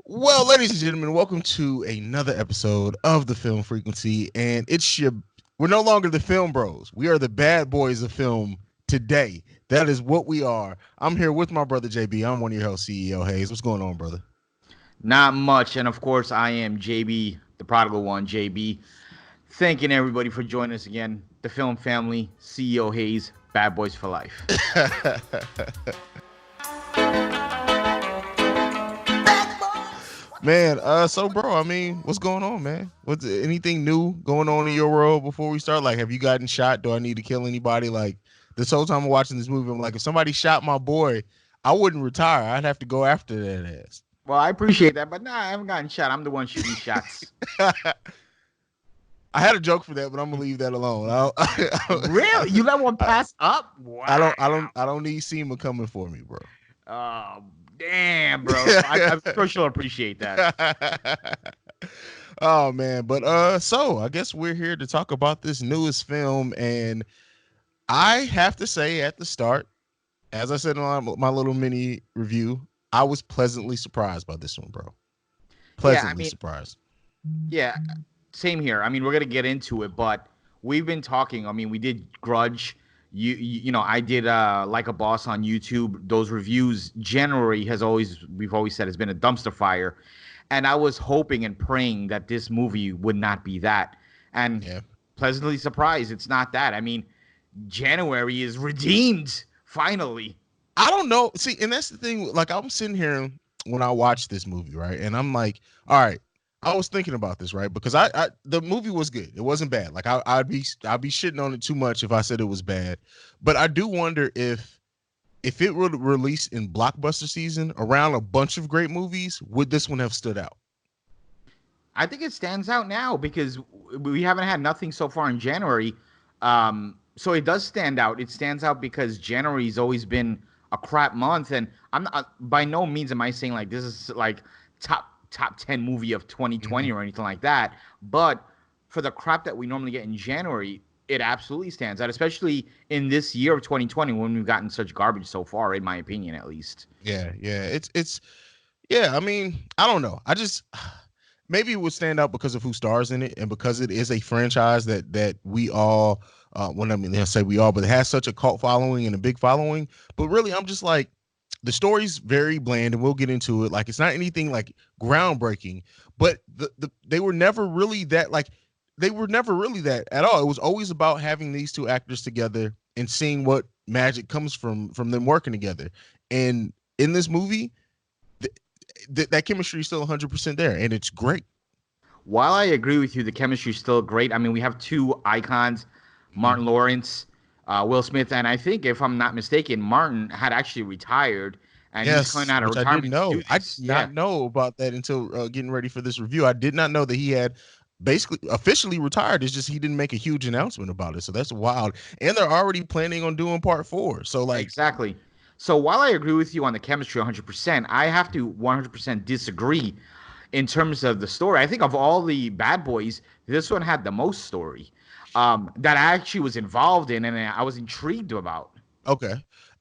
Well, ladies and gentlemen, welcome to another episode of the Film Frequency. And we're no longer the Film Bros. We are the bad boys of film today. That is what we are. I'm here with my brother JB. I'm one of your hosts, CEO Haize. What's going on, brother? Not much. And of course, I am JB, the prodigal one, JB. Thanking everybody for joining us again. The film family, CEO Haize, Bad Boys for Life. Man, so bro, I mean, what's going on, man? What's anything new going on in your world before we start? Like, have you gotten shot? Do I need to kill anybody? Like, this whole time I'm watching this movie, I'm like, if somebody shot my boy, I wouldn't retire. I'd have to go after that ass. Well, I appreciate that, but nah, I haven't gotten shot. I'm the one shooting shots. I had a joke for that, but I'm gonna leave that alone. Really? You let one pass up? Wow. I don't need SEMA coming for me, bro. Oh, damn, bro. I'm sure she'll appreciate that. Oh man, but so I guess we're here to talk about this newest film, and I have to say at the start, as I said in my little mini review, I was pleasantly surprised by this one, bro. Yeah, I Pleasantly mean, surprised. yeah, same here. I mean, we're gonna get into it, but we've been talking. I mean, we did Grudge. You know, I did Like a Boss on YouTube. Those reviews generally we've always said has been a dumpster fire, and I was hoping and praying that this movie would not be that, and Yeah. pleasantly surprised it's not that. I mean, January is redeemed finally. I don't know. See, and that's the thing. Like, I'm sitting here when I watched this movie, right? And I'm like, all right. I was thinking about this, right? Because I the movie was good. It wasn't bad. Like I'd be shitting on it too much if I said it was bad. But I do wonder if it were released in blockbuster season around a bunch of great movies, would this one have stood out? I think it stands out now because we haven't had nothing so far in January. So it does stand out. It stands out because January's always been a crap month, and I'm not by no means am I saying like this is like top 10 movie of 2020 Mhm. or anything like that. But for the crap that we normally get in January, it absolutely stands out, especially in this year of 2020 when we've gotten such garbage so far, in my opinion, at least. Yeah. It's yeah. I mean, I don't know. I just maybe it would stand out because of who stars in it and because it is a franchise that we all when I mean I say we all, but it has such a cult following and a big following. But really, I'm just like the story's very bland, and we'll get into it. Like it's not anything like groundbreaking, but they were never really that like they were never really that at all. It was always about having these two actors together and seeing what magic comes from them working together. And in this movie, that chemistry is still 100% there, and it's great. While I agree with you, the chemistry is still great. I mean, we have two icons, Mhm. Martin Lawrence, Will Smith, and I think if I'm not mistaken, Martin had actually retired, and he's coming Yes, out of which I didn't retirement to know. do I did this. not Yeah, know about that until getting ready for this review. I did not know that he had basically officially retired. It's just he didn't make a huge announcement about it. So that's wild. And they're already planning on doing part four. So like, exactly. So while I agree with you on the chemistry 100%, I have to 100% disagree in terms of the story. I think of all the Bad Boys, this one had the most story that I actually was involved in and I was intrigued about. okay.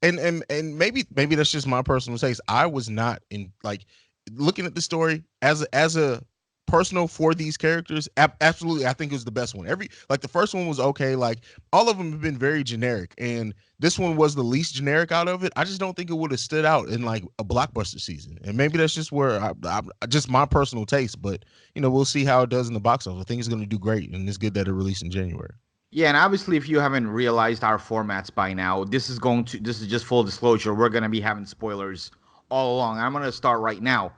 And maybe that's just my personal taste. I was not in like looking at the story as a personal for these characters. Absolutely, I think it was the best one. Every like the first one was okay. Like all of them have been very generic, and this one was the least generic out of it. I just don't think it would have stood out in like a blockbuster season. And maybe that's just where just my personal taste. But we'll see how it does in the box office. I think it's going to do great, and it's good that it released in January. Yeah, and obviously, if you haven't realized our formats by now, this is just full disclosure. We're going to be having spoilers all along. I'm going to start right now.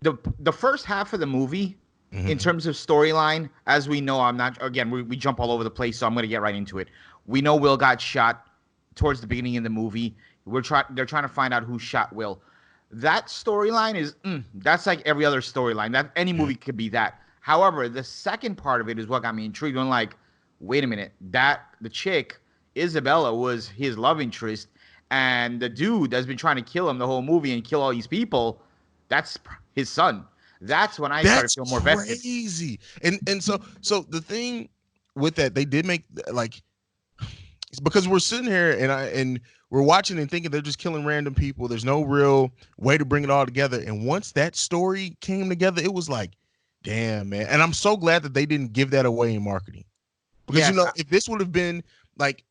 The first half of the movie, in Hmm. terms of storyline, as we know, I'm not again we jump all over the place, so I'm going to get right into it. We know Will got shot towards the beginning of the movie. They're trying to find out who shot Will. That storyline is that's like every other storyline. That any movie could be that. However, the second part of it is what got me intrigued. I'm like, wait a minute, that the chick Isabella was his love interest, and the dude that's been trying to kill him the whole movie and kill all these people, that's his son. That's when I started That's feeling more vested. crazy. And so the thing with that, they did make like it's because we're sitting here and we're watching and thinking they're just killing random people. There's no real way to bring it all together. And once that story came together, it was like, damn, man. And I'm so glad that they didn't give that away in marketing. Because Yes, if this would have been like,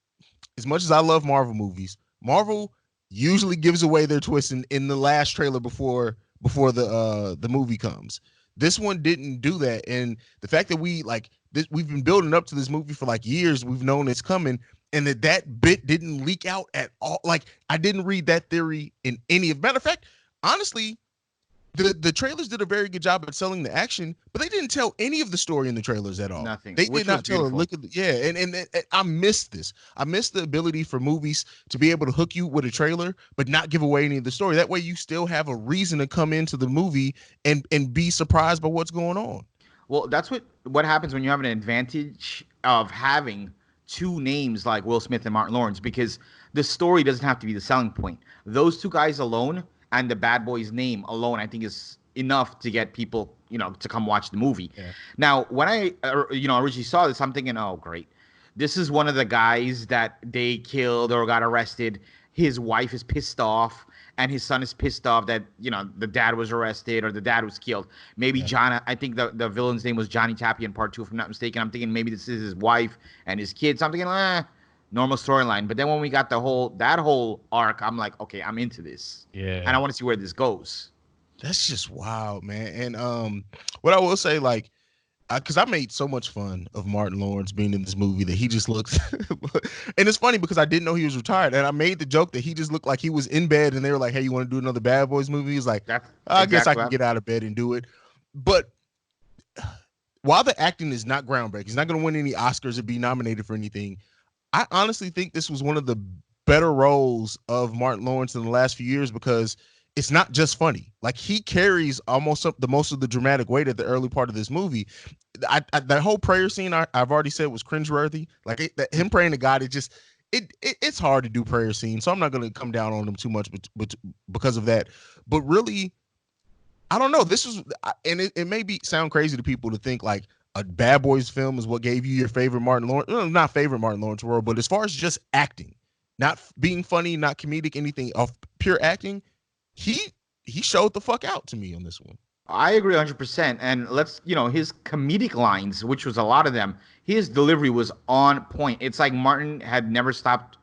as much as I love Marvel movies, Marvel usually gives away their twist in the last trailer before the movie comes. This one didn't do that, and the fact that we've been building up to this movie for like years, we've known it's coming, and that bit didn't leak out at all. Like I didn't read that theory in any of. Matter of fact, honestly, the trailers did a very good job at selling the action, but they didn't tell any of the story in the trailers at all. nothing, They did which was not tell a beautiful. lick of and I missed this. I missed the ability for movies to be able to hook you with a trailer, but not give away any of the story. That way, you still have a reason to come into the movie and be surprised by what's going on. Well, that's what happens when you have an advantage of having two names like Will Smith and Martin Lawrence, because the story doesn't have to be the selling point. Those two guys alone and the bad boy's name alone, I think, is enough to get people, to come watch the movie. Yeah, Now, when I, originally saw this, I'm thinking, oh, great. This is one of the guys that they killed or got arrested. His wife is pissed off, and his son is pissed off that the dad was arrested or the dad was killed. Maybe yeah. John. I think the villain's name was Johnny Tappy in part two, if I'm not mistaken. I'm thinking maybe this is his wife and his kids. I'm thinking, normal storyline. But then when we got that whole arc, I'm like, okay, I'm into this, and I Yeah. want to see where this goes. That's just wild, man. And what I will say, like, because I made so much fun of Martin Lawrence being in this movie that he just looks, and it's funny because I didn't know he was retired, and I made the joke that he just looked like he was in bed, and they were like, "Hey, you want to do another Bad Boys movie?" He's like, That's "I guess I exactly can what get out of bed and do it." But while the acting is not groundbreaking, he's not going to win any Oscars or be nominated for anything. I honestly think this was one of the better roles of Martin Lawrence in the last few years because it's not just funny. Like he carries almost the most of the dramatic weight at the early part of this movie. That whole prayer scene I've already said was cringeworthy. Like him praying to God, it's hard to do prayer scenes, so I'm not going to come down on him too much, but because of that. But really, I don't know. This was, and it may be sound crazy to people to think like a Bad Boys film is what gave you your favorite Martin Lawrence, not favorite Martin Lawrence role, but as far as just acting, not being funny, not comedic, anything of pure acting, he he showed the fuck out to me on this one. I agree 100%. And his comedic lines, which was a lot of them, his delivery was on point. It's like Martin had never stopped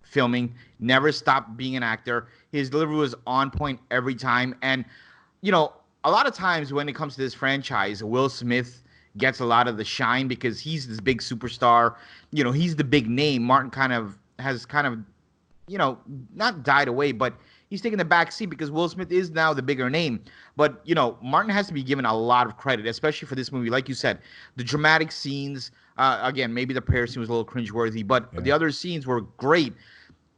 filming, never stopped being an actor. His delivery was on point every time. And, you know, a lot of times when it comes to this franchise, Will Smith gets a lot of the shine because he's this big superstar. He's the big name. Martin has not died away, but he's taking the back seat because Will Smith is now the bigger name. But, Martin has to be given a lot of credit, especially for this movie. Like you said, the dramatic scenes, again, maybe the prayer scene was a little cringeworthy, but Yeah, the other scenes were great.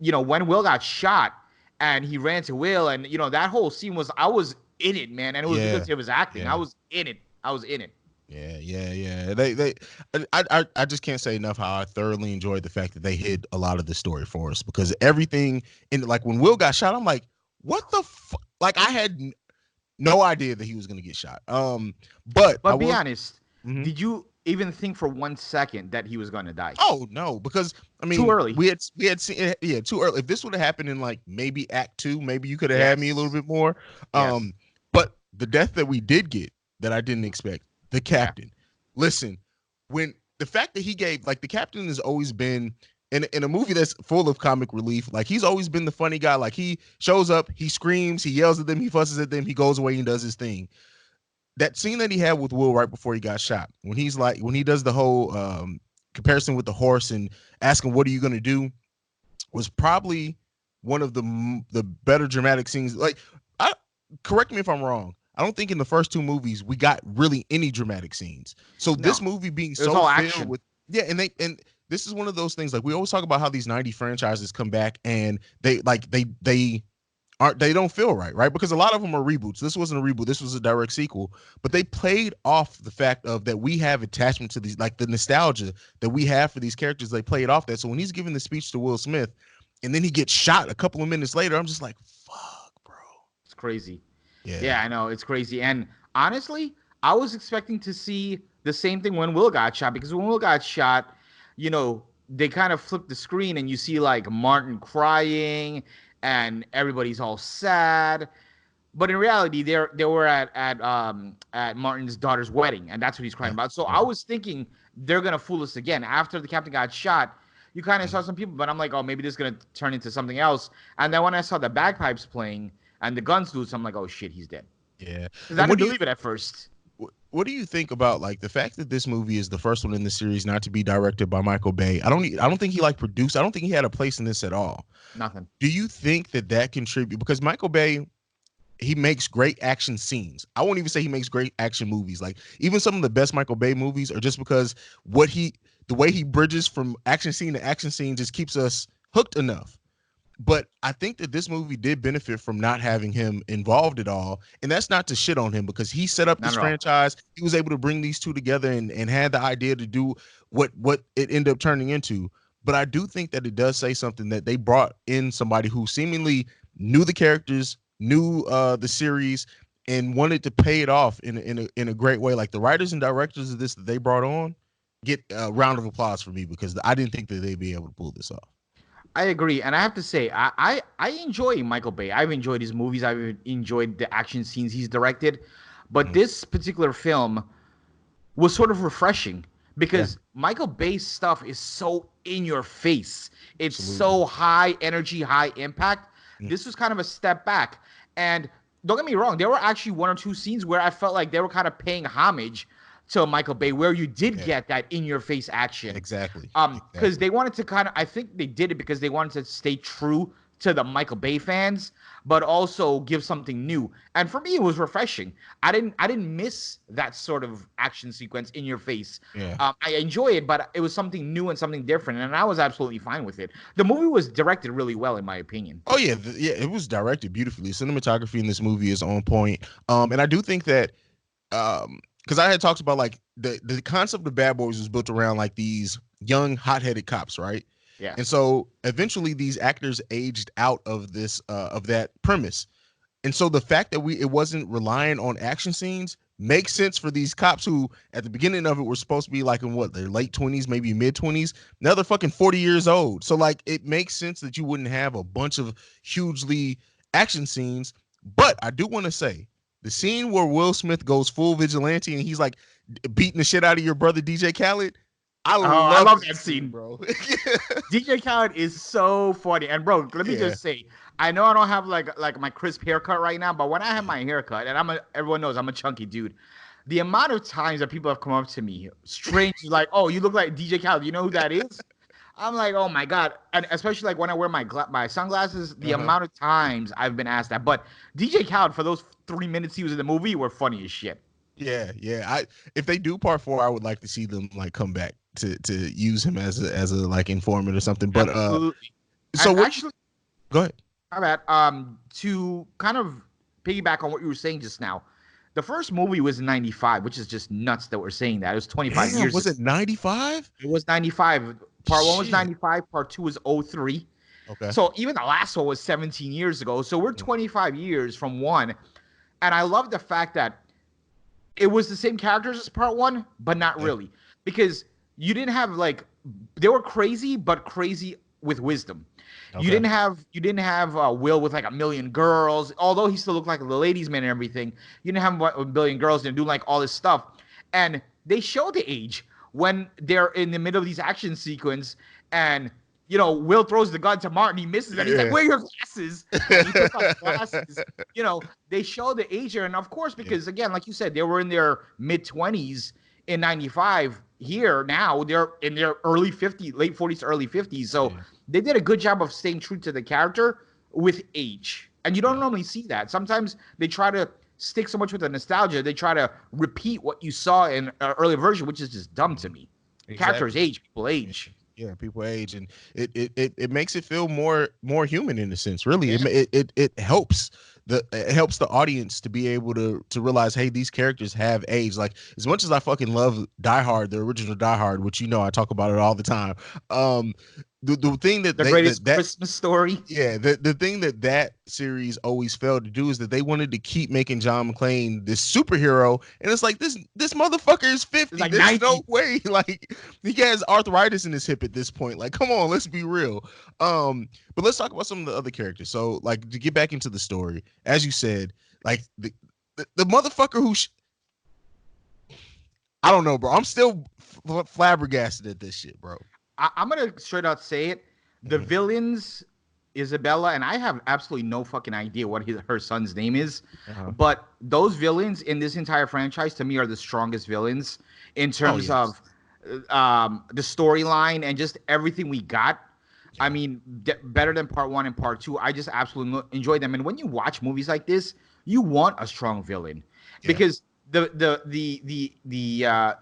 When Will got shot and he ran to Will, and, that whole scene I was in it, man. And it was yeah, because it was acting. I yeah. was in it. I was in it. Yeah, yeah, yeah. I just can't say enough how I thoroughly enjoyed the fact that they hid a lot of the story for us because everything in like when Will got shot, I'm like, what the like I had no idea that he was gonna get shot. But I But be will. honest, Mhm. did you even think for 1 second that he was going to die? Oh no, because I Too mean early. we had seen yeah too early. If this would have happened in like maybe Act Two, maybe you could have had me a little Yes. bit more. Yes. But the death that we did get that I didn't expect, the Yeah. captain. Listen, when the fact that he gave like the captain has always been in a movie that's full of comic relief, like he's always been the funny guy. Like he shows up, he screams, he yells at them, he fusses at them, he goes away and does his thing. That scene that he had with Will right before he got shot, when he's like when he does the whole comparison with the horse and asking what are you going to do, was probably one of the better dramatic scenes. Like, I correct me if I'm wrong. I don't think in the first two movies we got really any dramatic scenes. So this No. movie being It was so all filled action. with yeah, and this is one of those things like we always talk about how these 90 franchises come back and they don't feel right because a lot of them are reboots. This wasn't a reboot, this was a direct sequel, but they played off the fact of that we have attachment to these, like the nostalgia that we have for these characters. They played off that. So when he's giving the speech to Will Smith and then he gets shot a couple of minutes later, I'm just like, fuck, bro. It's crazy. Yeah, Yeah, I know. It's crazy. And honestly, I was expecting to see the same thing when Will got shot because when Will got shot, they kind of flip the screen and you see like Martin crying and everybody's all sad. But in reality, they were at Martin's daughter's wedding, and that's what he's crying Yeah, about. So yeah, I was thinking they're gonna fool us again. After the captain got shot, you kind of mhm. saw some people, but I'm like, oh, maybe this is gonna turn into something else. And then when I saw the bagpipes playing and the guns loose, I'm like, oh shit, he's dead. Yeah. Because I And didn't believe it at first. what do you think about like the fact that this movie is the first one in the series not to be directed by Michael Bay? I don't think he like produced. I don't think he had a place in this at all. Nothing. Do you think that that contribute because Michael Bay he makes great action scenes. I won't even say he makes great action movies. Like even some of the best Michael Bay movies are just because the way he bridges from action scene to action scene just keeps us hooked enough. But I think that this movie did benefit from not having him involved at all. And that's not to shit on him because he set up Not this at all. franchise. He was able to bring these two together and had the idea to do what it ended up turning into. But I do think that it does say something that they brought in somebody who seemingly knew the characters, knew the series, and wanted to pay it off in a great way. Like the writers and directors of this that they brought on get a round of applause for me because I didn't think that they'd be able to pull this off. I agree, and I have to say, I enjoy Michael Bay. I've enjoyed his movies. I've enjoyed the action scenes he's directed, but Mhm. this particular film was sort of refreshing Yeah, because Michael Bay's stuff is so in your face. It's absolutely. so high energy, high impact. Mm, This was kind of a step back. And don't get me wrong, there were actually one or two scenes where I felt like they were kind of paying homage to Michael Bay, where you did yeah, get that in your face action. exactly, Because exactly. they wanted to kind of, I think they did it because they wanted to stay true to the Michael Bay fans, but also give something new. And for me, it was refreshing. I didn't miss that sort of action sequence in your face. Yeah. I enjoy it, but it was something new and something different, and I was absolutely fine with it. The movie was directed really well, in my opinion. Oh yeah, yeah. It was directed beautifully. Cinematography in this movie is on point. And I do think that because I had talked about like the concept of Bad Boys was built around like these young hot-headed cops, right? And Yes. so eventually these actors aged out of this of that premise. And so the fact that we it wasn't relying on action scenes makes sense for these cops who at the beginning of it were supposed to be like in what their late 20s, maybe mid 20s. Now they're fucking 40 years old. So like it makes sense that you wouldn't have a bunch of hugely action scenes. But I do want to say the scene where Will Smith goes full vigilante and he's like beating the shit out of your brother DJ Khaled. I Oh, I love love that that scene, scene. bro. DJ Khaled is so funny. And bro, let me Yeah. just say, I know I don't have like my crisp haircut right now, but when I have my haircut, and everyone knows I'm a chunky dude. The amount of times that people have come up to me, strange, like, "Oh, you look like DJ Khaled. You know who that is?" I'm like, "Oh my god!" And especially like when I wear my sunglasses, the Uh-huh. amount of times I've been asked that. But DJ Khaled for those 3 minutes he was in the movie were funny as shit. Yeah, yeah. I if they do part four, I would like to see them like come back to use him as a like informant or something. But Absolutely. so And what do you actually, go ahead? my bad. To kind of piggyback on what you were saying just now, the first movie was in '95, which is just nuts that we're saying that. It was 25 Damn, years was ago. it 95? It was '95. Part one was Shit. '95. Part two was '03. Okay. So even the last one was 17 years ago. So we're Mm, 25 years from one. And I love the fact that it was the same characters as part one, but not yeah. really. Because you didn't have like they were crazy, but crazy with wisdom. Okay. You didn't have Will with like a million girls, although he still looked like the ladies' man and everything. You didn't have a billion girls and doing like all this stuff, and they show the age when they're in the middle of these action sequence, and Will throws the gun to Martin, he misses, and he's like, Yeah. "Where are your glasses?" And he puts on the glasses. They show the age here, and of course, Yeah. because again, like you said, they were in their mid 20s in '95. Here now, they're in their early 50s, late 40s to early 50s. So Yeah. they did a good job of staying true to the character with age. And you don't Yeah. normally see that. Sometimes they try to stick so much with the nostalgia, they try to repeat what you saw in an early version, which is just dumb to Mhm. me. Characters Exactly. age, people Yeah. age. Yeah, people age, and it makes it feel more human in a sense. Really, Yeah, it helps the audience to be able to realize, hey, these characters have age. Like as much as I fucking love Die Hard, the original Die Hard, which I talk about it all the time. Um, the thing that The they greatest that Christmas story. yeah, the thing that series always failed to do is that they wanted to keep making John McClane this superhero, and it's like this motherfucker is It's 50. like There's no 90. way. Like he has arthritis in his hip at this point. Like, come on, let's be real. But let's talk about some of the other characters. So, like to get back into the story, as you said, like the motherfucker I don't know, bro. I'm still flabbergasted at this shit, bro. I'm gonna straight out say it. The Mhm. villains, Isabella, and I have absolutely no fucking idea what her son's name is, Uh-huh. but those villains in this entire franchise to me are the strongest villains in Oh terms yes. of the storyline and just everything we got. I Yeah. mean, better than part one and part two. I just absolutely enjoy them. And when you watch movies like this, you want a strong villain Yeah. because the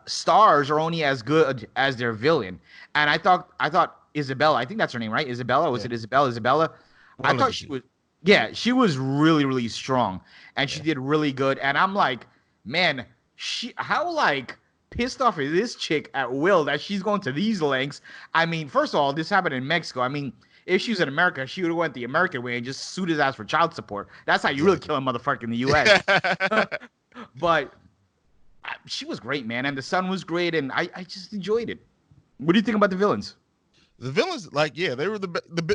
stars are only as good as their villain. And I thought Isabella, I think that's her name, right? Isabella, was Yeah. it Isabella? Isabella. I One of thought the she two. was, yeah, she was really really strong, and she Yeah. did really good. And I'm like, man, how like pissed off is this chick at Will that she's going to these lengths? I mean, first of all, this happened in Mexico. I mean, if she was in America, she would have went the American way and just sued his ass for child support. That's how you really Exactly. kill a motherfucker in the U.S. Yeah. But she was great, man, and the son was great, and I just enjoyed it. What do you think about the villains? The villains, like, yeah, they were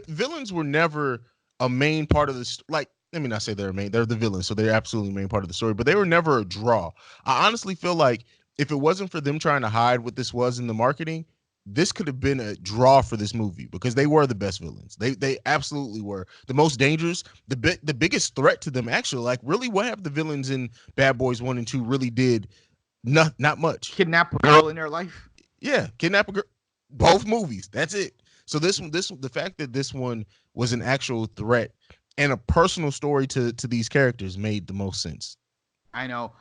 villains were never a main part of this. Like, let me not say they're main. They're the villains, so they're absolutely main part of the story. But they were never a draw. I honestly feel like if it wasn't for them trying to hide what this was in the marketing, this could have been a draw for this movie because they were the best villains. They absolutely were the most dangerous, the biggest threat to them. Actually, like, really, what have the villains in Bad Boys 1 and 2 really did? Not much. Kidnap a girl in their life? Yeah, kidnap a girl. Both movies. That's it. So the fact that this one was an actual threat and a personal story to these characters made the most sense. I know.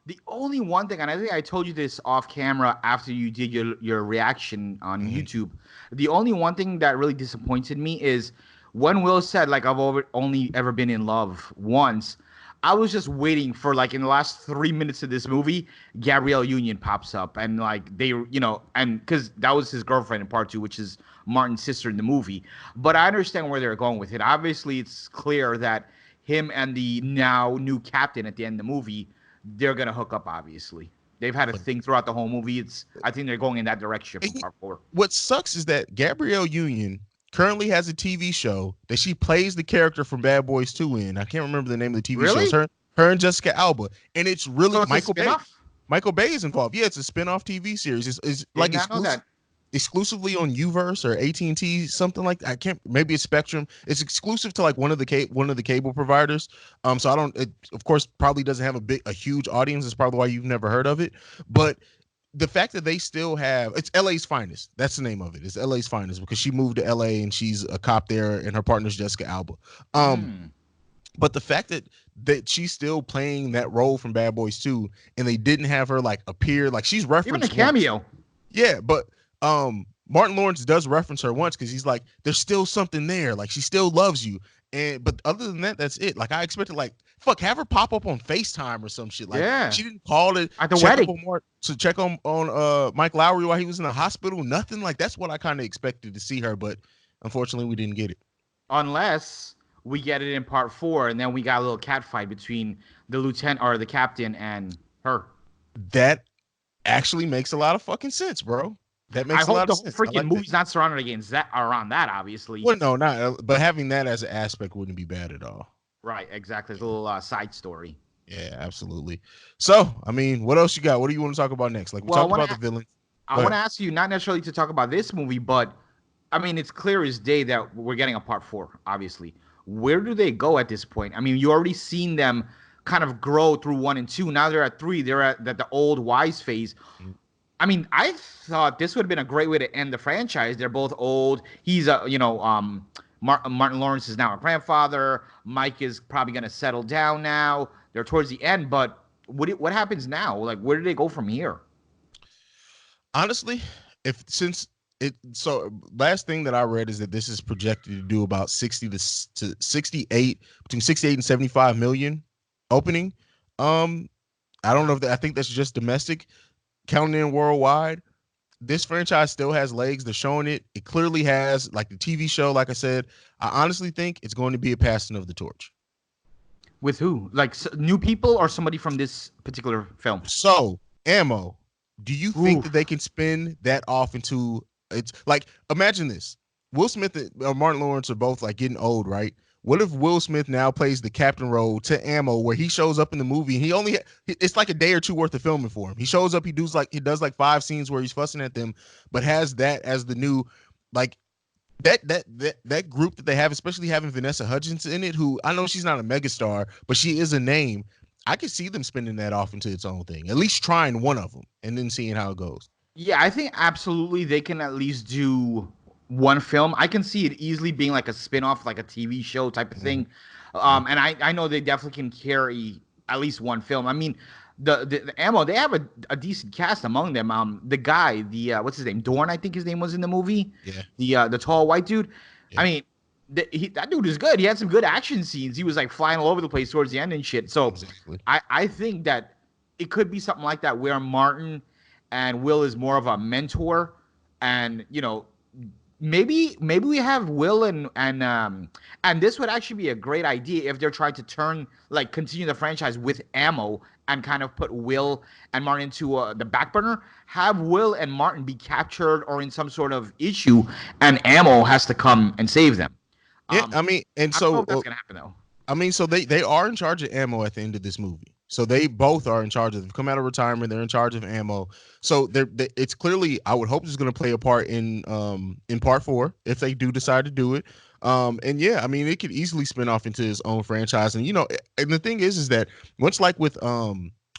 The only one thing, and I think I told you this off camera after you did your reaction on Hmm. YouTube. The only one thing that really disappointed me is when Will said, like, only ever been in love once. I was just waiting for, like, in the last 3 minutes of this movie, Gabrielle Union pops up, and like and because that was his girlfriend in part two, which is Martin's sister in the movie. But I understand where they're going with it. Obviously, it's clear that him and the now new captain at the end of the movie, they're gonna hook up. Obviously, they've had a But thing throughout the whole movie. I think they're going in that direction from he- part four. what sucks is that Gabrielle Union currently has a TV show that she plays the character from Bad Boys 2 in. I can't remember the name of the TV show. It's Really? her and Jessica Alba. And it's really So it's a spinoff? Michael Bay is involved. Yeah, it's a spin-off TV series. It's Did like not know that. exclusively on Uverse or AT&T, something like that. I can't, maybe it's Spectrum. It's exclusive to like one of the cable providers. So I don't, it of course probably doesn't have a huge audience. That's probably why you've never heard of it. But the fact that they still have, it's LA's finest. That's the name of it. It's LA's finest because she moved to LA and she's a cop there and her partner's Jessica Alba. Um Mm. but the fact that she's still playing that role from Bad Boys 2 and they didn't have her like appear, like she's Even a referenced once. cameo. Yeah, but Martin Lawrence does reference her once because he's like, there's still something there. Like she still loves you. And but other than that, that's it. Like I expected, like, fuck, have her pop up on FaceTime or some shit. Like Yeah, she didn't call to at the check up wedding. on Mike Lowry while he was in the hospital. Nothing. Like that's what I kind of expected to see her, but unfortunately we didn't get it. Unless we get it in part four, and then we got a little cat fight between the lieutenant or the captain and her. That actually makes a lot of fucking sense, bro. That I makes a hope lot of the whole sense. I freaking like that. movie's not surrounded against that around that, obviously. Well, no, not. But having that as an aspect wouldn't be bad at all. Right, exactly. It's a little side story. Yeah, absolutely. So, I mean, what else you got? What do you want to talk about next? Like we Well, talked about the villains. I Go want to ahead. ask you not necessarily to talk about this movie, but I mean, it's clear as day that we're getting a part four. Obviously, where do they go at this point? I mean, you already seen them kind of grow through one and two. Now they're at three. They're at the old wise phase. I mean, I thought this would have been a great way to end the franchise. They're both old. He's Martin Lawrence is now a grandfather. Mike is probably going to settle down now. They're towards the end, but what happens now? Like, where do they go from here? Honestly, if since it so last thing that I read is that this is projected to do about 60 to 68, between 68 and 75 million opening. Um I don't know if that, I think that's just domestic, counting in worldwide. this franchise still has legs. They're showing it. It clearly has, like the TV show. Like I said, I honestly think it's going to be a passing of the torch. With who? Like new people or somebody from this particular film? So, Ammo, do you think Ooh. that they can spin that off into it's like imagine this. Will Smith and Martin Lawrence are both like getting old, right? What if Will Smith now plays the captain role to Ammo, where he shows up in the movie and it's like a day or two worth of filming for him. He shows up, he does like 5 scenes where he's fussing at them, but has that as the new like that group that they have, especially having Vanessa Hudgens in it, who I know she's not a megastar, but she is a name. I could see them spinning that off into its own thing, at least trying one of them and then seeing how it goes. Yeah, I think absolutely they can at least do one film. I can see it easily being like a spin-off, like a TV show type of Mhm. thing. And I know they definitely can carry at least one film. I mean, the Ammo, they have a decent cast among them. The guy, the what's his name? Dorn, I think his name was in the movie. Yeah, The tall white dude. I yeah, mean, that dude is good. He had some good action scenes. He was like flying all over the place towards the end and shit. So exactly. I think that it could be something like that where Martin and Will is more of a mentor, and maybe we have Will and this would actually be a great idea if they're trying to continue the franchise with Ammo and kind of put Will and Martin into the back burner. Have Will and Martin be captured or in some sort of issue, and Ammo has to come and save them. Yeah, Um, I mean, and I don't know so if that's gonna happen though. so they are in charge of Ammo at the end of this movie. So they both are in charge of. They've come out of retirement. They're in charge of Ammo. So it's clearly. I would hope it's going to play a part in part four if they do decide to do it. And yeah, I mean, it could easily spin off into its own franchise. And and the thing is that much like with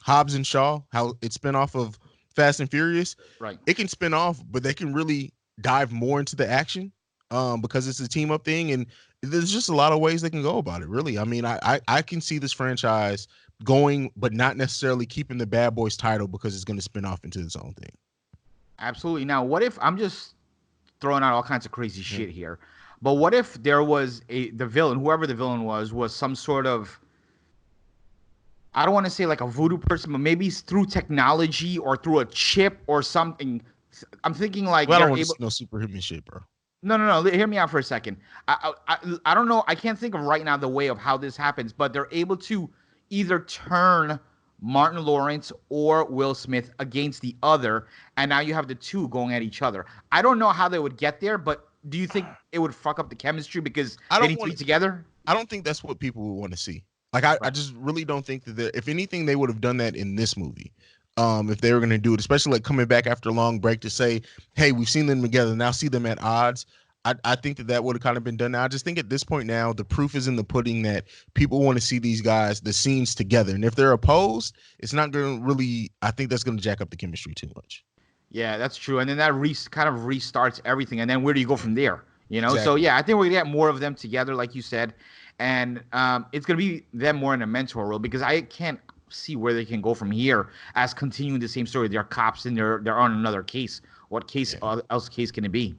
Hobbs and Shaw, how it spin off of Fast and Furious, Right. it can spin off, but they can really dive more into the action because it's a team up thing, and there's just a lot of ways they can go about it. Really, I mean, I can see this franchise going, but not necessarily keeping the Bad Boys title because it's going to spin off into its own thing. Absolutely. Now, what if I'm just throwing out all kinds of crazy Mhm. shit here? But what if there was the villain, whoever the villain was some sort of, I don't want to say like a voodoo person, but maybe it's through technology or through a chip or something. I'm thinking like Well, I don't they're want to able. see no superhuman shit, bro. No. Hear me out for a second. I don't know. I can't think of right now the way of how this happens, but they're able to either turn Martin Lawrence or Will Smith against the other, and now you have the two going at each other. I don't know how they would get there, but do you think it would fuck up the chemistry because I they don't need to want be to. together? I don't think that's what people would want to see. Like I Right. just really don't think that if anything they would have done that in this movie. If they were going to do it, especially like coming back after a long break to say, "Hey, we've seen them together, now see them at odds." I think that would have kind of been done. Now, I just think at this point now, the proof is in the pudding that people want to see these guys, the scenes together, and if they're opposed, it's not going to really. I think that's going to jack up the chemistry too much. Yeah, that's true. And then that kind of restarts everything. And then where do you go from there? So Exactly. yeah, I think we're gonna get more of them together, like you said, and it's gonna be them more in a mentor role because I can't see where they can go from here as continuing the same story. They're cops and they're on another case. What case Yeah. else case can it be?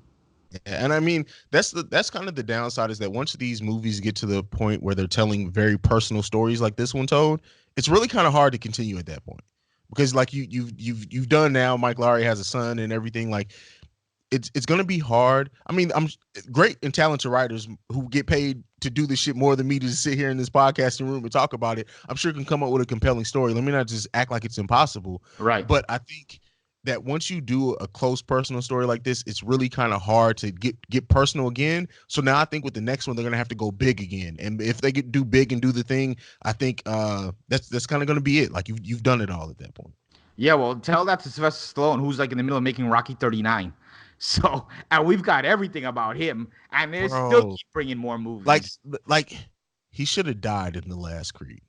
And I mean, that's kind of the downside is that once these movies get to the point where they're telling very personal stories like this one told, it's really kind of hard to continue at that point because like you've done now. Mike Lowry has a son and everything. Like it's gonna be hard. I mean, I'm great and talented writers who get paid to do this shit more than me to sit here in this podcasting room and talk about it. I'm sure can come up with a compelling story. Let me not just act like it's impossible. Right. But I think that once you do a close personal story like this, it's really kind of hard to get personal again. So now I think with the next one, they're gonna have to go big again. And if they do big and do the thing, I think that's kind of gonna be it. Like you've done it all at that point. Yeah, well, tell that to Sylvester Stallone, who's like in the middle of making Rocky 39. So, and we've got everything about him, and they still Bro, keep bringing more like movies. like he should have died in the last Creed.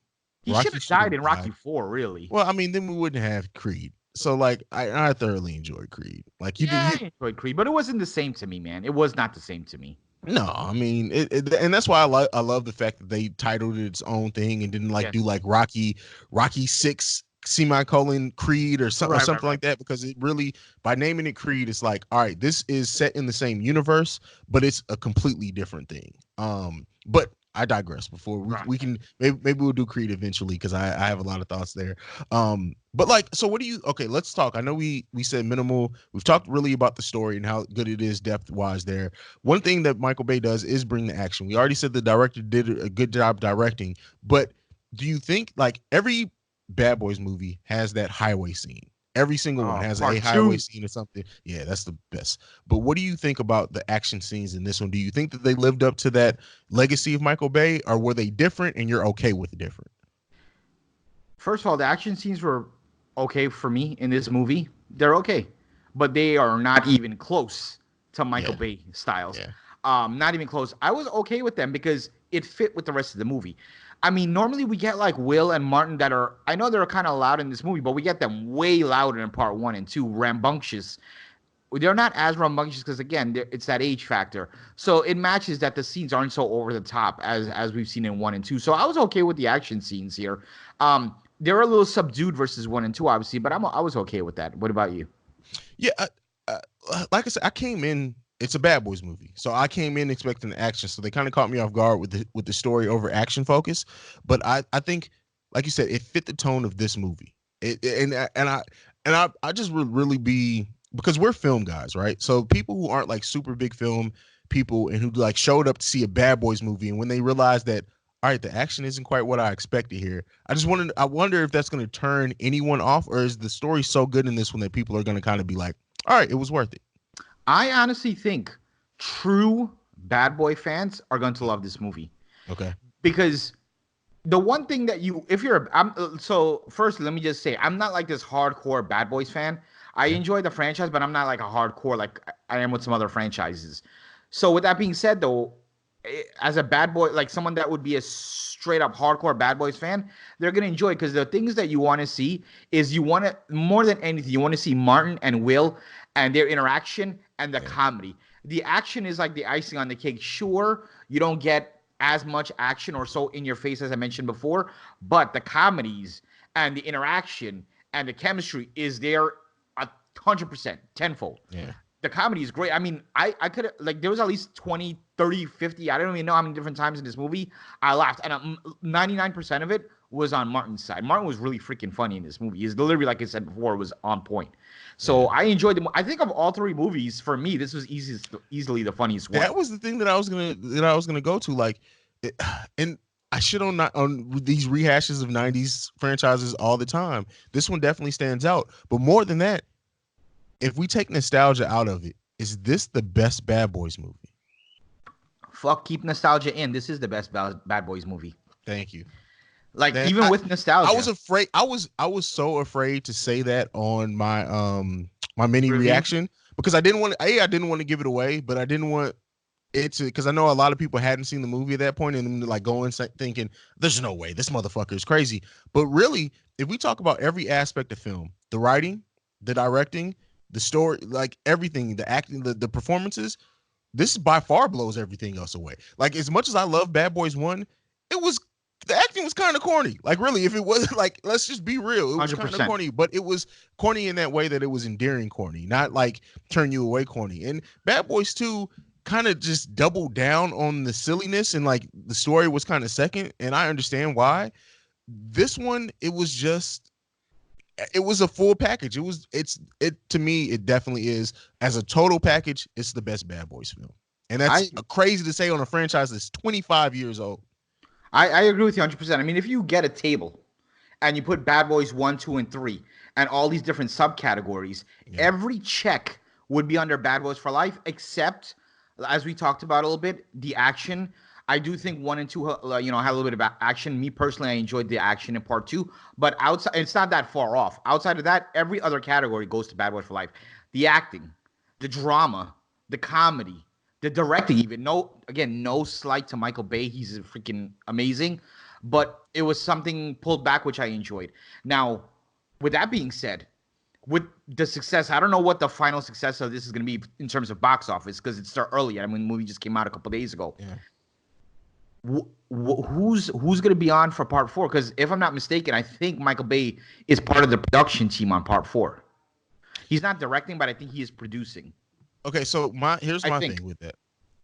He should Rocky have should died have in Rocky died. 4, really. Well, I mean, then we wouldn't have Creed. So like, I thoroughly enjoyed Creed. Like you did, Yeah, I enjoyed Creed, but it wasn't the same to me, man. It was not the same to me. no, I mean, and that's why I love the fact that they titled it its own thing and didn't like do Yes. like Rocky 6 semicolon Creed or Right, right, something right. like that because it really by naming it Creed, it's like, all right, this is set in the same universe, but it's a completely different thing. But I digress. Before Right. we can maybe we'll do Creed eventually because I have a lot of thoughts there. But like, so what do you? Okay, let's talk. I know we said minimal. We've talked really about the story and how good it is depth wise there. One thing that Michael Bay does is bring the action. We already said the director did a good job directing, but do you think like every Bad Boys movie has that highway scene? Every single one has a Part highway two. scene or something. Yeah, that's the best. But what do you think about the action scenes in this one? Do you think that they lived up to that legacy of Michael Bay, or were they different and you're okay with different? First of all, the action scenes were okay for me in this movie. They're okay, but they are not even close to Michael Yeah, Bay styles. yeah, Not even close. I was okay with them because it fit with the rest of the movie. I mean, normally we get like Will and Martin that are, I know they're kind of loud in this movie, but we get them way louder in part one and two, rambunctious. They're not as rambunctious because again, it's that age factor. So it matches that the scenes aren't so over the top as we've seen in one and two. So I was okay with the action scenes here. They're a little subdued versus one and two, obviously, but I was okay with that. What about you? yeah. Like I said, I came in. It's a Bad Boys movie, so I came in expecting action. So they kind of caught me off guard with the story over action focus. But I think, like you said, it fit the tone of this movie. And I just would really be because we're film guys, right? So people who aren't like super big film people and who like showed up to see a Bad Boys movie, and when they realized that, all right, the action isn't quite what I expected here. I wonder if that's going to turn anyone off, or is the story so good in this one that people are going to kind of be like, all right, it was worth it. I honestly think true Bad Boy fans are going to love this movie Okay. because the one thing that you, if you're, so first, let me just say, I'm not like this hardcore Bad Boys fan. I Yeah. enjoy the franchise, but I'm not like a hardcore like I am with some other franchises. So with that being said, though, as a Bad Boy, like someone that would be a straight up hardcore Bad Boys fan, they're gonna enjoy because the things that you want to see is you want to more than anything, you want to see Martin and Will and their interaction and the Yeah. comedy. The action is like the icing on the cake. Sure, you don't get as much action or so in your face as I mentioned before, but the comedies and the interaction and the chemistry is there 100%, tenfold. Yeah. The comedy is great. I mean, I could like there was at least 20, 30, 50. I don't even know how many different times in this movie I laughed. And 99% of it was on Martin's side. Martin was really freaking funny in this movie. His delivery, like I said before, was on point. So Yeah. I enjoyed the I think of all three movies, for me, this was easily the funniest one. That was the thing that I was gonna go to. Like, it, and I shit on not on these rehashes of '90s franchises all the time. This one definitely stands out. But more than that, if we take nostalgia out of it, is this the best Bad Boys movie? Fuck, keep nostalgia in. This is the best Bad Boys movie. Thank you. Like, That even with I was nostalgia. afraid. I was so afraid to say that on my mini Review? reaction because I didn't want to. I didn't want to give it away, but I didn't want it's because I know a lot of people hadn't seen the movie at that point and then like going thinking there's no way this motherfucker is crazy. But really, if we talk about every aspect of film, the writing, the directing, the story, like everything, the acting, the performances, this by far blows everything else away. Like as much as I love Bad Boys 1, it was the acting was kind of corny. Like really, if it wasn't like let's just be real, it was kind of 100%. corny, but it was corny in that way that it was endearing corny, not like turn you away corny. And Bad Boys 2 kind of just doubled down on the silliness and like the story was kind of second, and I understand why. This one, it was a full package. It to me, it definitely is as a total package. It's the best Bad Boys film, and that's I crazy to say on a franchise that's 25 years old. I agree with you 100%. I mean, if you get a table and you put Bad Boys 1, 2, and 3 and all these different subcategories, Yeah, every check would be under Bad Boys for Life, except, as we talked about a little bit, the action. I do think 1 and 2, had a little bit of action. Me personally, I enjoyed the action in part 2, but outside, it's not that far off. Outside of that, every other category goes to Bad Boys for Life. The acting, the drama, the comedy, the directing, even no slight to Michael Bay. He's freaking amazing, but it was something pulled back, which I enjoyed. Now, with that being said, with the success, I don't know what the final success of this is going to be in terms of box office because it's still early. I mean, the movie just came out a couple days ago. yeah. Who's going to be on for part four? Because if I'm not mistaken, I think Michael Bay is part of the production team on part four. He's not directing, but I think he is producing. Okay, so my here's I my think. thing with that.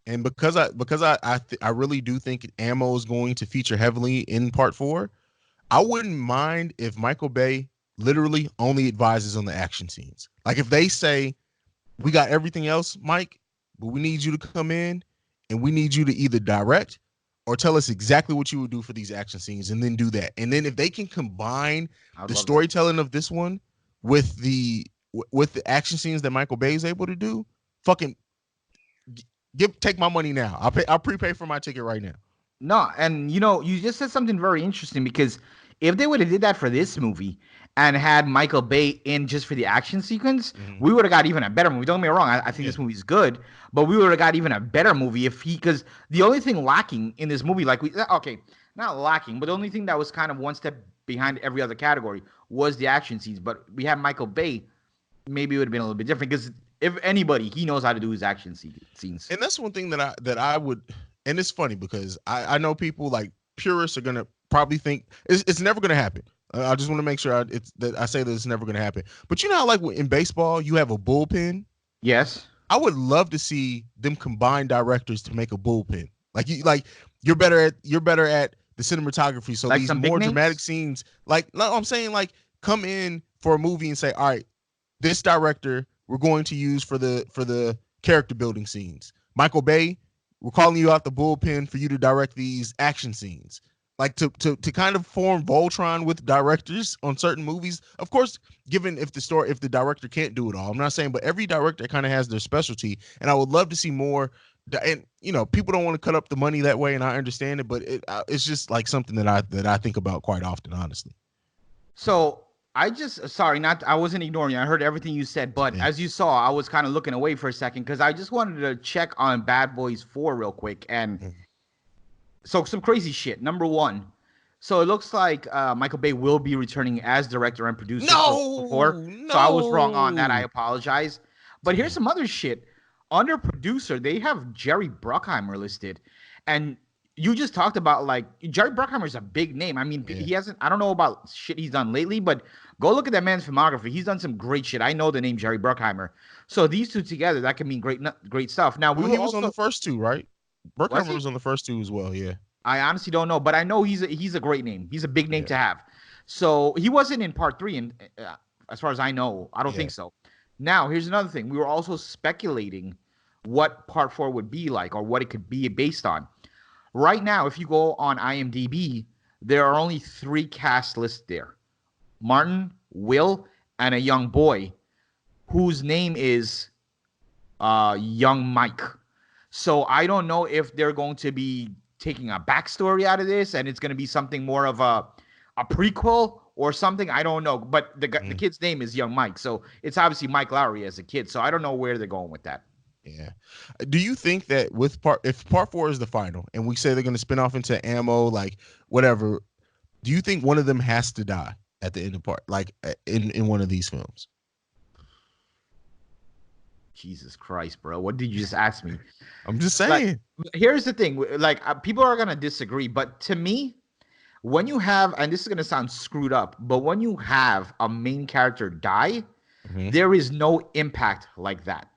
And because I really do think ammo is going to feature heavily in part 4. I wouldn't mind if Michael Bay literally only advises on the action scenes. Like if they say, we got everything else, Mike, but we need you to come in and we need you to either direct or tell us exactly what you would do for these action scenes and then do that. And then if they can combine I would the love that. storytelling of this one with the action scenes that Michael Bay is able to do, fucking take my money now. I'll prepay for my ticket right now. No, and you just said something very interesting because if they would have did that for this movie and had Michael Bay in just for the action sequence, Mm-hmm. we would have got even a better movie. Don't get me wrong, I think Yeah. this movie's good, but we would have got even a better movie if because the only thing lacking in this movie, like okay, not lacking, but the only thing that was kind of one step behind every other category was the action scenes. But we had Michael Bay, maybe it would have been a little bit different because if anybody, he knows how to do his action scenes. And that's one thing that I would, and it's funny because I know people like purists are gonna probably think it's never gonna happen. I just want to make sure I say that it's never gonna happen. But you know how like in baseball you have a bullpen. Yes, I would love to see them combine directors to make a bullpen. You're better at the cinematography. So like these some big more dramatic names. scenes, like no, I'm saying like come in for a movie and say, all right, this director we're going to use for the character building scenes. Michael Bay, we're calling you out the bullpen for you to direct these action scenes. Like to kind of form Voltron with directors on certain movies. Of course, given if the director can't do it all. I'm not saying, but every director kind of has their specialty, and I would love to see more. And people don't want to cut up the money that way, and I understand it, but it's just like something that I think about quite often, honestly. So I just sorry, not I wasn't ignoring you. I heard everything you said, but Yeah. as you saw, I was kind of looking away for a second because I just wanted to check on Bad Boys 4 real quick. And Mhm. so some crazy shit. Number one. So it looks like Michael Bay will be returning as director and producer for 4. No, So I was wrong on that. I no. apologize. But here's Yeah. some other shit. Under producer, they have Jerry Bruckheimer listed. And you just talked about like Jerry Bruckheimer is a big name. I mean, Yeah. he hasn't, I don't know about shit he's done lately, but go look at that man's filmography. He's done some great shit. I know the name Jerry Bruckheimer. So these two together, that can mean great stuff. Now, we Well, were he was on the also, first two, right? was Burkheimer he? was on the first two as well. Yeah. I honestly don't know, but I know he's a great name. He's a big name Yeah. to have. So he wasn't in part 3, and as far as I know, I don't Yeah. think so. Now, here's another thing. We were also speculating what part 4 would be like or what it could be based on. Right now, if you go on IMDb, there are only 3 cast lists there: Martin, Will, and a young boy whose name is young Mike. So I don't know if they're going to be taking a backstory out of this and it's going to be something more of a prequel or something. I don't know. But the Mm, kid's name is Young Mike. So it's obviously Mike Lowry as a kid. So I don't know where they're going with that. yeah. Do you think that if part 4 is the final and we say they're going to spin off into ammo, like whatever, do you think one of them has to die at the end of part, like in one of these films? Jesus Christ, bro. What did you just ask me? I'm just Like, saying. here's the thing. Like, people are going to disagree. But to me, when you have, and this is going to sound screwed up, but when you have a main character die, Mhm. there is no impact like that.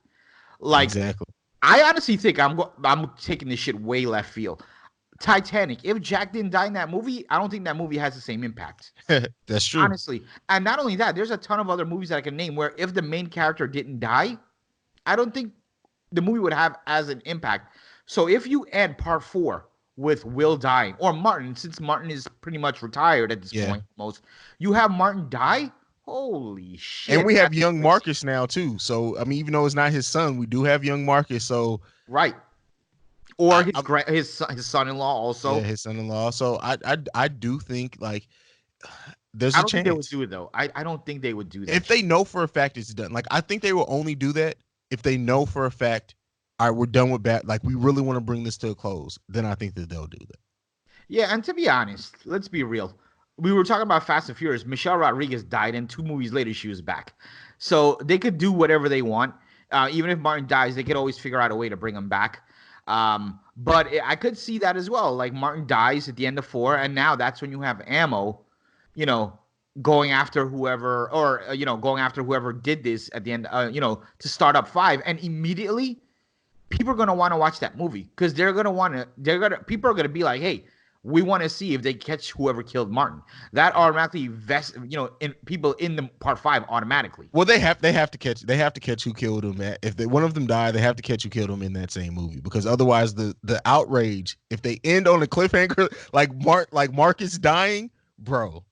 Like, Exactly. I honestly think I'm taking this shit way left field. Titanic. If Jack didn't die in that movie, I don't think that movie has the same impact. That's true. Honestly. And not only that, there's a ton of other movies that I can name where if the main character didn't die, I don't think the movie would have as an impact. So if you add part 4 with Will dying or Martin, since Martin is pretty much retired at this Yeah. point, most you have Martin die. Holy And shit, we have that's young crazy. Marcus now too. So I mean, even though it's not his son, we do have young Marcus. So Right. Or I his son-in-law yeah, also. his son-in-law. So I do think like there's I a don't think they would chance do it though. I don't think they would do that if shit. they know for a fact it's done. Like I think they will only do that if they know for a fact, all right, we're done with that. Like we really want to bring this to a close. Then I think that they'll do that. Yeah, and to be honest, let's be real. We were talking about Fast and Furious. Michelle Rodriguez died, and 2 movies later, she was back. So they could do whatever they want. Even if Martin dies, they could always figure out a way to bring him back. But I could see that as well. Like Martin dies at the end of 4, and now that's when you have ammo, you know, going after whoever, or going after whoever did this at the end, to start up 5, and immediately people are gonna want to watch that movie because people are gonna be like, hey, we want to see if they catch whoever killed Martin. That automatically in people in the part 5 automatically. Well, they have to catch who killed him. If one of them die, they have to catch who killed him in that same movie, because otherwise the outrage, if they end on a cliffhanger like Marcus dying, bro,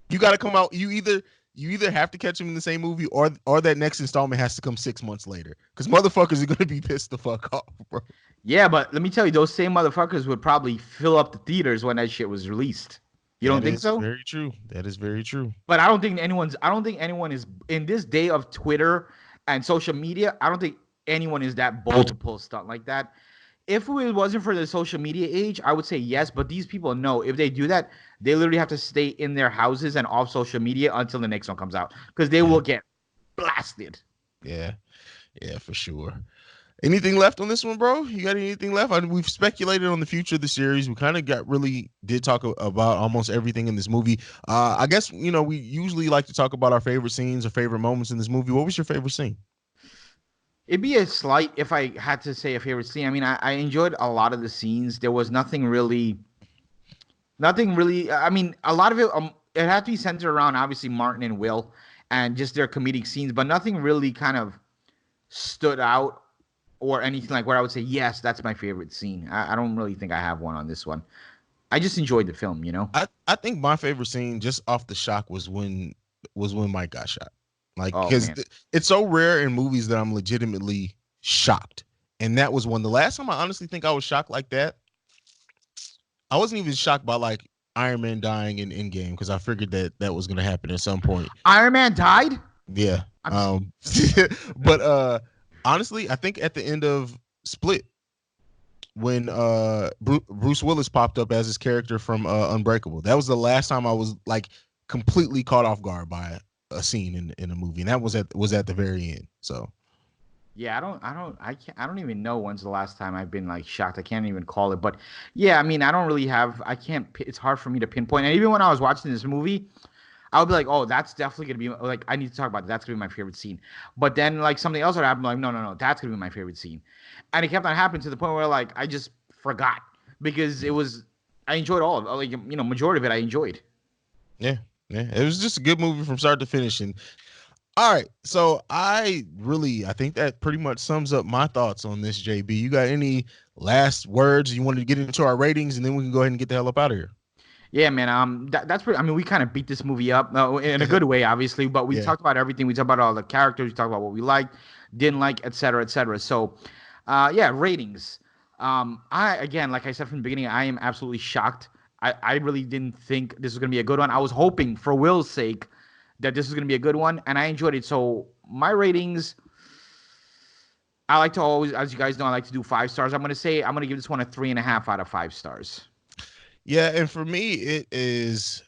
you got to come out. You either have to catch him in the same movie, or that next installment has to come 6 months later, because motherfuckers are gonna be pissed the fuck off, bro. Yeah, but let me tell you, those same motherfuckers would probably fill up the theaters when that shit was released. You don't That think is so? very true. That is very true. But I don't think anyone is in this day of Twitter and social media. I don't think anyone is that bold to pull stuff like that. If it wasn't for the social media age, I would say yes. But these people know if they do that, they literally have to stay in their houses and off social media until the next one comes out because they Yeah, will get blasted. yeah, yeah, for sure. Anything left on this one, bro? You got anything left? We've speculated on the future of the series. We kind of did talk about almost everything in this movie. I guess, we usually like to talk about our favorite scenes or favorite moments in this movie. What was your favorite scene? It'd be a slight if I had to say a favorite scene. I mean, I enjoyed a lot of the scenes. There was nothing really. I mean, a lot of it. It had to be centered around obviously Martin and Will, and just their comedic scenes. But nothing really kind of stood out or anything like where I would say yes, that's my favorite scene. I don't really think I have one on this one. I just enjoyed the film. I think my favorite scene, just off the shock, was when Mike got shot. Like, Oh because man. it's so rare in movies that I'm legitimately shocked, and that was one. The last time I honestly think I was shocked like that, I wasn't even shocked by like Iron Man dying in Endgame, because I figured that was gonna happen at some point. Iron Man died. Yeah. I'm just But honestly, I think at the end of Split, when Bruce Willis popped up as his character from Unbreakable, that was the last time I was like completely caught off guard by a scene in a movie, and that was at the very end. So Yeah, I don't even know when's the last time I've been like shocked. I can't even call it. But yeah, I mean, I don't really have. I can't. It's hard for me to pinpoint. And even when I was watching this movie, I would be like, oh, that's definitely gonna be like I need to talk about that. That's gonna be my favorite scene. But then like something else would happen. Like no, no, no, that's gonna be my favorite scene. And it kept on happening to the point where like I just forgot because it was. I enjoyed all of it. Like majority of it I enjoyed. yeah, yeah, it was just a good movie from start to finish. And all right, so I think that pretty much sums up my thoughts on this. JB, you got any last words? You wanted to get into our ratings, and then we can go ahead and get the hell up out of here. Yeah, man. That's pretty. I mean, we kind of beat this movie up in a good way, obviously. But we Yeah. talked about everything. We talked about all the characters. We talked about what we liked, didn't like, et cetera, et cetera. So, yeah, ratings. I again, like I said from the beginning, I am absolutely shocked. I really didn't think this was gonna be a good one. I was hoping, for Will's sake, that this was gonna be a good one, and I enjoyed it. So my ratings. I like to always, as you guys know, I like to do 5 stars. I'm gonna give this one a 3.5 out of 5 stars. Yeah, and for me, it is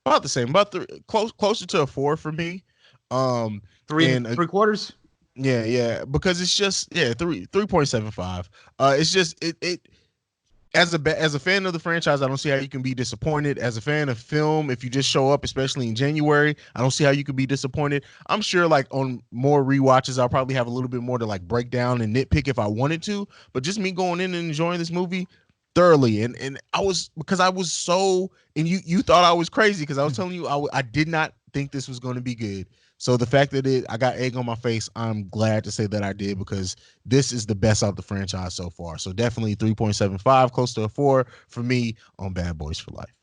about the same, about closer to a 4 for me. Um, Three and and three quarters. yeah, yeah, because it's just, yeah, 3.75. It's just it as a fan of the franchise, I don't see how you can be disappointed. As a fan of film, if you just show up, especially in January, I don't see how you could be disappointed. I'm sure, like, on more rewatches, I'll probably have a little bit more to like break down and nitpick if I wanted to. But just me going in and enjoying this movie thoroughly, and I was so, and you thought I was crazy because I was telling you I did not think this was going to be good. So the fact that I got egg on my face, I'm glad to say that I did, because this is the best out of the franchise so far. So definitely 3.75, close to a 4 for me on Bad Boys for Life.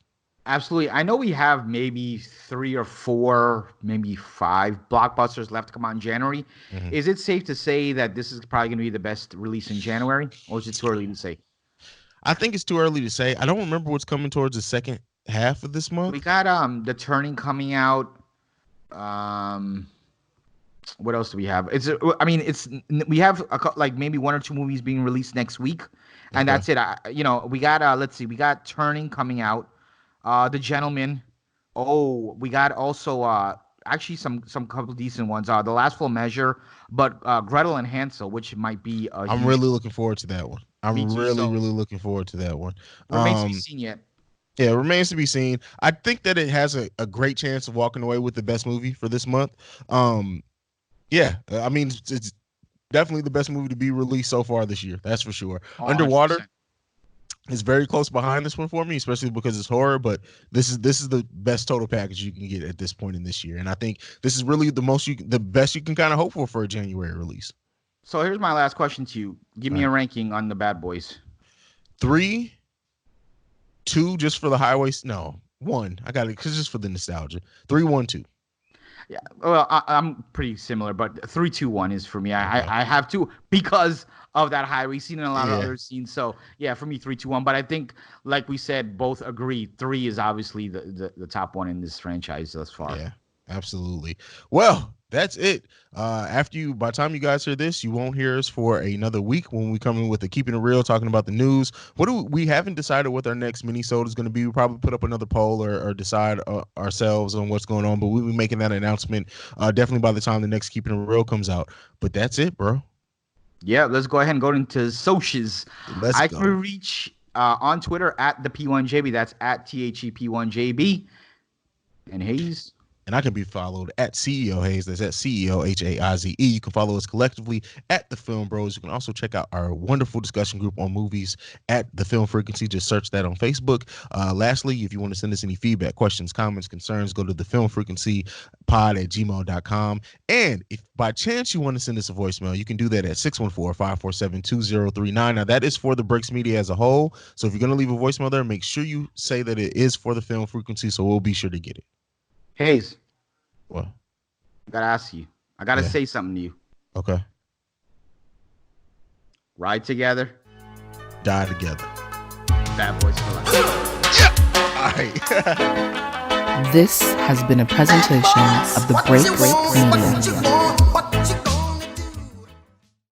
Absolutely. I know we have maybe 3 or 4, maybe 5 blockbusters left to come out in January. Mhm. Is it safe to say that this is probably going to be the best release in January, or is it too early to say? I think it's too early to say. I don't remember what's coming towards the second half of this We month. got The Turning coming out. Um, what else do we have? I mean, we have like maybe 1 or 2 movies being released next week, and Okay. that's it. We got let's see, we got Turning coming out, The Gentleman. Oh, we got also actually some couple decent ones. The Last Full Measure, but Gretel and Hansel, which might be a I'm huge. really looking forward to that one. Me I'm too. really, So really looking forward to that one. remains to be Um, seen yet. yeah, it remains to be seen. I think that it has a great chance of walking away with the best movie for this month. Yeah, I mean, it's Definitely the best movie to be released so far this year. That's for sure. Oh, Underwater 100%. is very close behind this one for me, especially because it's horror. But this is the best total package you can get at this point in this year, and I think this is really the best you can kind of hope for a January release. So here's my last question to you. Give All me a right, ranking on the Bad Boys. 3, 2, just for the highway. No, 1. I got it because just for the nostalgia. 3, 1, 2. Yeah, well, I'm pretty similar, but 3, 2, 1 is for me. Okay. I have to because of that high. We've seen in a lot of Yeah. other scenes. So yeah, for me, 3, 2, 1. But I think, like we said, both agree. 3 is obviously the top one in this franchise thus far. Yeah, absolutely. Well, that's it. By the time you guys hear this, you won't hear us for another week when we come in with the Keeping It Real, talking about the news. We haven't decided what our next mini-sode is going to be. We'll probably put up another poll or decide ourselves on what's going on, but we'll be making that announcement definitely by the time the next Keeping It Real comes out. But that's it, bro. Yeah, let's go ahead and go into socials. Let's I go. can reach on Twitter at the P1JB. That's at THEP1JB. And Haize. And I can be followed at CEO Haize. That's at CEOHAIZE. You can follow us collectively at The Film Bros. You can also check out our wonderful discussion group on movies at The Film Frequency. Just search that on Facebook. Lastly, if you want to send us any feedback, questions, comments, concerns, go to thefilmfrequencypod@gmail.com. And if by chance you want to send us a voicemail, you can do that at 614-547-2039. Now, that is for the Breaks Media as a whole. So if you're going to leave a voicemail there, make sure you say that it is for The Film Frequency, so we'll be sure to get it. Haize. What? I gotta ask you. I gotta Yeah. say something to you. Okay. Ride together. Die together. Bad Boys for Life. All right. This has been a presentation of the Break Media.